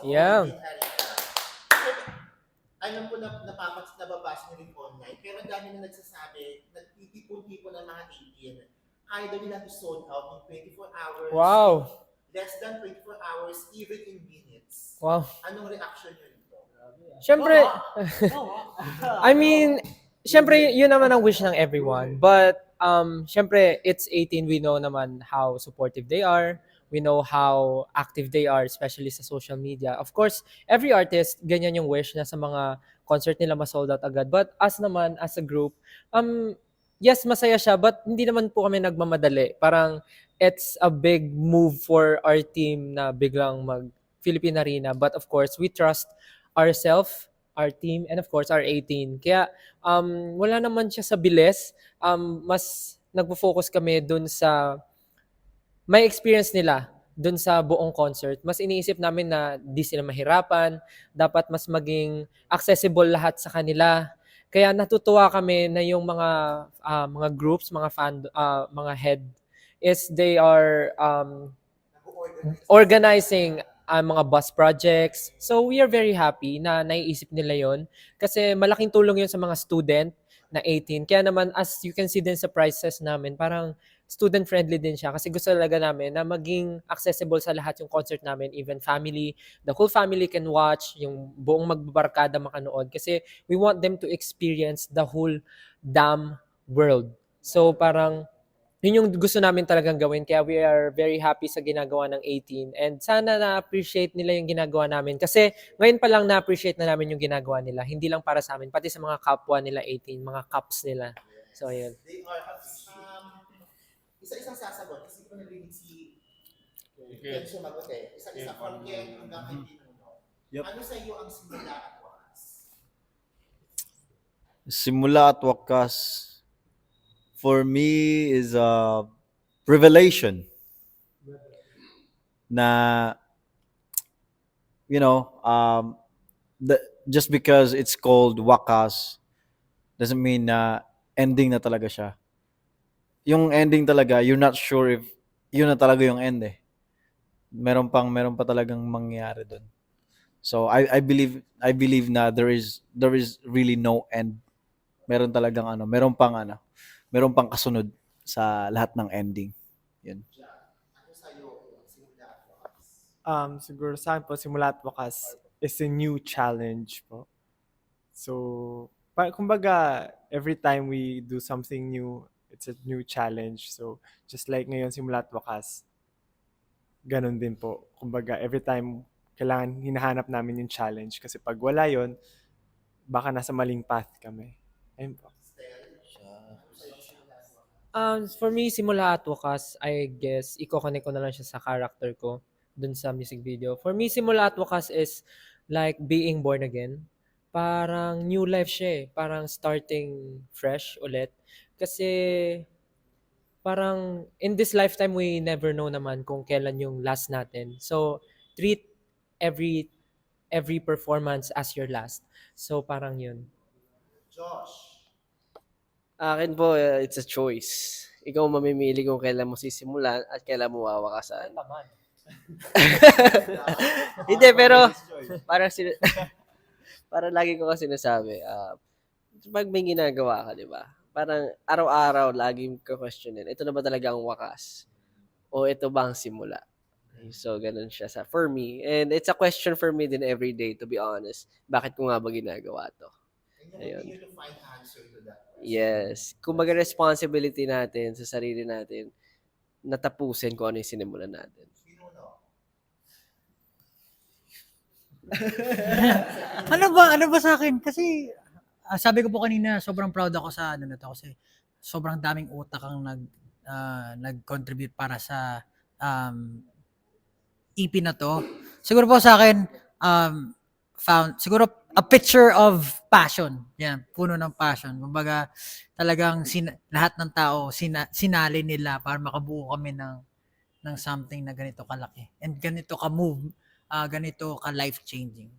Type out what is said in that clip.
Yeah. Main Arena. Alam ko na nababasa niyo rin online, pero ang dami na nagsasabi, nagtitipon-tipon ng mga 18. Kaya daw nila to sold out in 24 hours, Wow. less than 24 hours, even in minutes. Wow. Anong reaction niyo dito? Siyempre, I mean, siyempre, yun naman ang wish ng everyone. But, siyempre, it's 18. We know naman how supportive they are. We know how active they are, especially sa social media. Of course, every artist, ganyan yung wish na sa mga concert nila ma-sold out agad. But us naman, as a group, yes, masaya siya, but hindi naman po kami nagmamadali. Parang, it's a big move for our team na biglang mag-Philippine Arena. But of course, we trust ourselves, our team, and of course, our 18. Kaya, wala naman siya sa bilis. Mas nagpo-focus kami dun sa may experience nila dun sa buong concert. Mas iniisip namin na di sila mahirapan, dapat mas maging accessible lahat sa kanila. Kaya natutuwa kami na yung mga groups, mga head is they are organizing mga bus projects. So we are very happy na naiisip nila yon kasi malaking tulong yun sa mga student na 18. Kaya naman as you can see din sa prices namin, parang student friendly din siya kasi gusto talaga namin na maging accessible sa lahat yung concert namin, even family, the whole family can watch, yung buong magbabarkada makanood kasi we want them to experience the whole damn world. So parang yun yung gusto namin talagang gawin kaya we are very happy sa ginagawa ng 18 and sana na-appreciate nila yung ginagawa namin kasi ngayon pa lang na-appreciate na namin yung ginagawa nila, hindi lang para sa amin pati sa mga kapwa nila 18, mga caps nila. So ayun. They are, isa-isang sasagot kasi ko narinig si Ken sumagot eh. Isa-isa from Ken hanggang kay Pinuno. Yep. Ano sa iyo ang simula at wakas? Simula at wakas, for me, is a revelation na, you know, just because it's called wakas doesn't mean na ending na talaga siya. Yung ending talaga, you're not sure if yun na talaga yung end eh. Meron pa talagang mangyayari doon. So I believe na there is really no end. Meron pang kasunod sa lahat ng ending. Yun. Ano sa iyo ang simula at wakas? Siguro sa akin po, simula at wakas is a new challenge po. So, kumbaga, every time we do something new, it's a new challenge. So, just like ngayon, simula at wakas, ganun din po. Kumbaga, every time, kailangan hinahanap namin yung challenge. Kasi pag wala yon, baka nasa maling path kami. Ayun po. For me, simula at wakas, I guess, i-connect ko na lang siya sa character ko dun sa music video. For me, simula at wakas is like being born again. Parang new life siya eh. Parang starting fresh ulit. Kasi parang in this lifetime, we never know naman kung kailan yung last natin. So, treat every performance as your last. So, parang yun. Josh, Akin po, it's a choice. Ikaw mamimili kung kailan mo sisimulan at kailan mo wawakasan. Hindi, pero parang parang lagi ko kasi sinasabi, pag may ginagawa ka, di ba? Parang araw-araw laging ko-questionin, ito na ba talaga ang wakas? O ito ba ang simula? So, ganun siya for me. And it's a question for me din every day, to be honest. Bakit ko nga ba ginagawa to? and you Ayun. continue to find answer to that question. Yes. Kumbaga responsibility natin sa sarili natin na tapusin kung ano yung sinimulan natin. Pinuno, Ano ba sa akin? Kasi sabi ko po kanina, sobrang proud ako sa ano na to kasi sobrang daming utak ang nag-contribute para sa EP na to. Siguro po sa akin found siguro a picture of passion. Yan, puno ng passion. Kumbaga talagang lahat ng tao sinali nila para makabuo kami ng something na ganito kalaki and ganito ka-move, ganito ka life-changing.